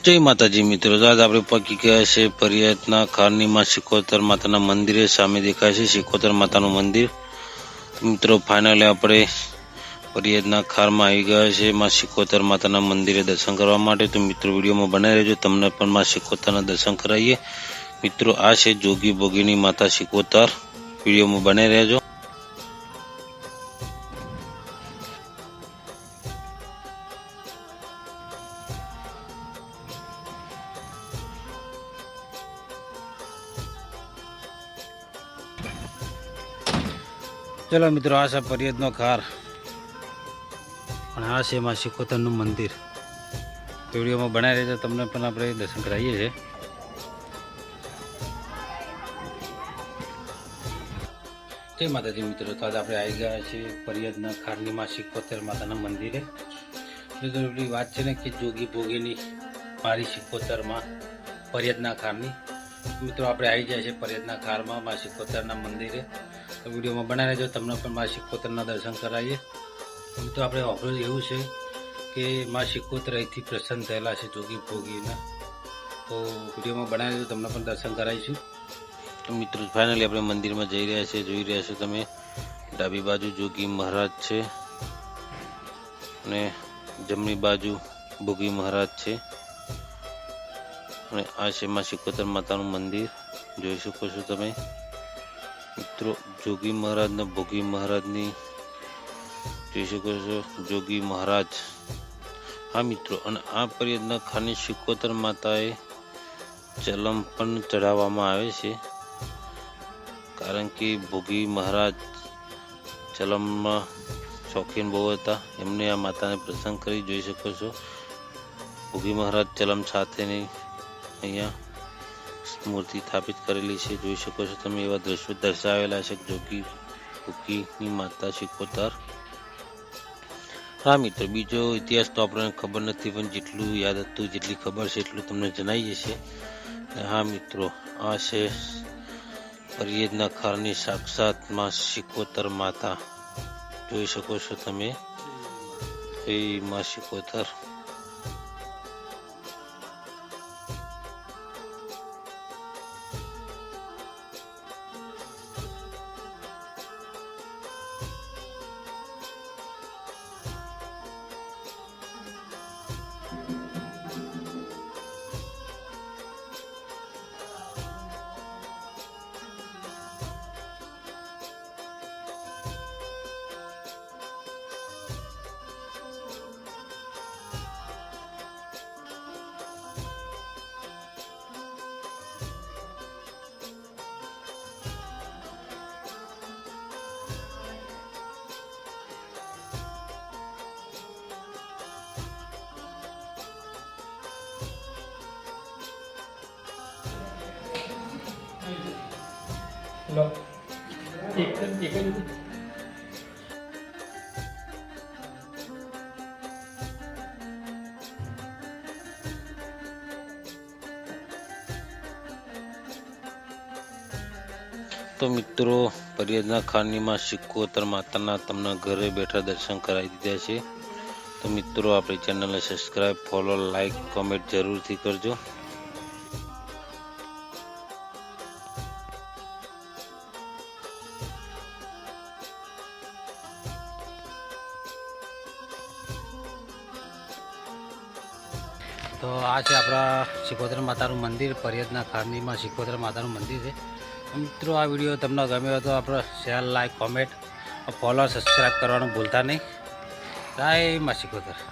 જય માતાજી મિત્રો, આજ આપણે પહોંચી ગયા છે પરિયાતના ખારની માં શિકોતર માતાના મંદિરે. સામે દેખાય છે શિકોતર માતાનું મંદિર. મિત્રો ફાઇનલી આપણે પરિયાતના ખારમાં આવી ગયા છે માં શિકોતર માતાના મંદિરે દર્શન કરવા માટે. તો મિત્રો વિડીયોમાં બનાવી રહેજો, તમને પણ માં શિકોતરના દર્શન કરાવીએ. મિત્રો આ છે જોગી બોગીની માતા શિકોતર. વિડીયોમાં બનાવી રહેજો. ચલો મિત્રો, આ છે પરિયાતનો ખાર અને આ છે માં શિકોતરનું મંદિર. વિડીયોમાં બનાવી રહેજો, તમને પણ આપણે દર્શન કરાવીએ છીએ. જય માતાજી મિત્રો, તો આજે આપણે આવી ગયા છીએ પરિયાતના ખારની માં શિકોતર માતાના મંદિરે. મિત્રો એટલી વાત છે ને કે જોગી ભોગીની મારી શિકોતરમાં પરિયાતના ખારની. મિત્રો આપણે આવી જાય છે પરિયાતના ખારમાં માં શિકોતરના મંદિરે. તો વિડીયોમાં બનાવી રહેજો, તમને પણ માં શિકોતરના દર્શન કરાવીએ. મિત્રો આપણે વાપર્યું એવું છે કે માં શિકોતર અહીંથી પ્રસન્ન થયેલા છે જોગી ભોગીના. તો વિડીયોમાં બનાવી રહેજો, તમને પણ દર્શન કરાવીશું. તો મિત્રો ફાઇનલી આપણે મંદિરમાં જઈ રહ્યા છીએ. જોઈ રહ્યા છો તમે, ડાબી બાજુ જોગી મહારાજ છે અને જમણી બાજુ ભોગી મહારાજ છે. અને આ છે માં શિકોતર માતાનું મંદિર, જોઈ શકો છો તમે. મિત્રો જોગી મહારાજ ને ભોગી મહારાજની જોઈ શકો છો, જોગી મહારાજ. હા મિત્રો, અને આ પરિયાતના ખાની શિકોતર માતાએ ચલમ પણ ચઢાવવામાં આવે છે, કારણ કે ભોગી મહારાજ ચલમમાં શોખીન બહુ હતા. એમને આ માતાને પ્રસન્ન કરી જોઈ શકો છો. ભોગી મહારાજ ચલમ સાથેની અહીંયા મૂર્તિ સ્થાપિત કરેલી છે, જોઈ શકો છો તમે. એવા દ્રશ્યો દર્શાવેલા છે જોગી ભોગીની માતા શિકોતર. હા મિત્રો, બીજો ઇતિહાસ તો આપણને ખબર નથી, પણ જેટલું યાદ હતું, જેટલી ખબર છે એટલું તમને જણાવી જશે. હા મિત્રો, આ છે પરિયાતના ખારની સાક્ષાત માં શિકોતર માતા, જોઈ શકો છો તમે. એ માં શિકોતર. લો એક જ તો મિત્રો પરિયાતના ખાની માં શિકોતર માતાના તમને ઘરે બેઠા દર્શન કરાવી દીધા છે. તો મિત્રો આપણી ચેનલને સબસ્ક્રાઈબ, ફોલો, લાઈક, કોમેન્ટ જરૂરથી કરજો. તો આ છે આપણા શિકોતર માતાનું મંદિર, પરિયાતના ખારનીમાં શિકોતર માતાનું મંદિર છે. મિત્રો આ વિડીયો તમને ગમ્યો હોય તો આપણે share, like, comment, follow, subscribe કરવાનું ભૂલતા નહીં. જય માં શિકોતર.